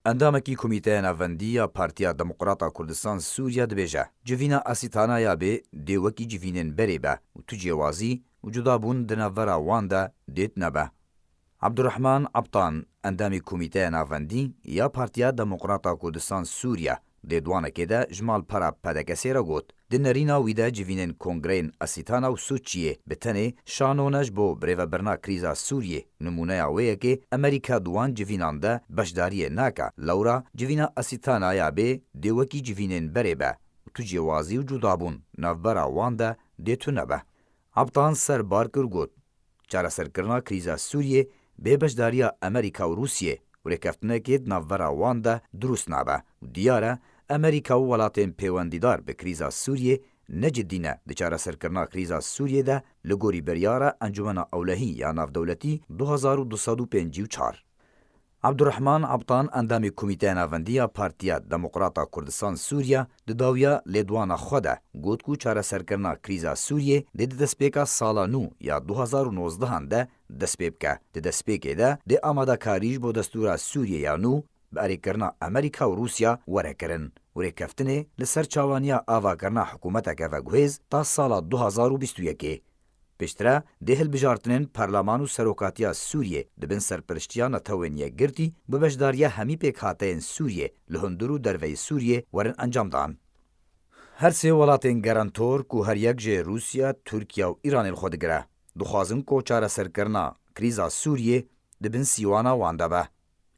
اندامکی کمیته ناوندی یا پارتیا دموکراتا کردستان سووریا دبیجه جوینا اسیتانا یا به دیوکی جوینن بریبه و تو جوازی و جدابون دناورا واندا دیت نبه. عبدالرحمن عبطان اندامی کمیته ناوندی یا پارتیا دموکراتا کردستان سووریا دیدوانه ده جمال پرا پدکسی را گوت دنرینا ویده جوینن کنگرین اسیتانا و سوچیه بتنه شانونش بو بریو برنا کریزا سوریه نمونه اوه که امریکا دوان جوینان ده بشداری ناکا لورا جوینا اسیتانا یا به دیوکی جوینن بره به تو جوازی و جدابون نوبرا وانده دیتو نبه. عبطان سر بارکر گوت چارا سرکرنا کریزا سوریه به بشداری امریکا و روسیه و رکفتنه که نوبرا وانده دروست نبه و دیاره امریکا و ولاتین پیوندیدار به کریزا سوریه نجدینه دچاره سرکرنا کریزا سوریه ده لگوری بریاره انجمن اولهی یا نافدولتی 2254. عبدالرحمن عبطان اندامی کمیته ناوندی یا پارتیا دموکراتا کردستان سوریا دداویا لیدوانا خوده گوت کو چاره سرکرنا کریزا سوریه ده دسپیکا سالا نو یا 2019 ده دسپیکا ده دسپیکه ده ده آماده کاریج با دستور سوریه یا نو باری کرنا امریکا و روسیا وره کرن وره کفتنه لسر چاوانیا آوا کرنا حکومتا که وگوهز تا سالا 2021. پشتره ده بجارتنین پارلمان و سروکاتیا سوریه دبن سرپرشتیا نتوینیه گرتی ببشداریا همی پیک هاتین سوریه لهندرو دروی سوریه ورن انجام دان. هر سه ولاتین گرانتور کو هر یک جه روسیا، ترکیه و ایران الخود گره دخوازن کو چاره سرکرنا کریزا سوریه دبن سیوانا وانده به.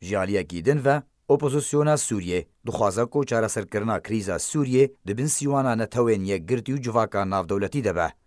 جالیا گیدن و اپوزیسیونا سوریه دخوازه کو چاره سرکرنا کریزا سوریه دبن سیوانا نتوینیه گرتی و جواکا ناف دولتی ده به.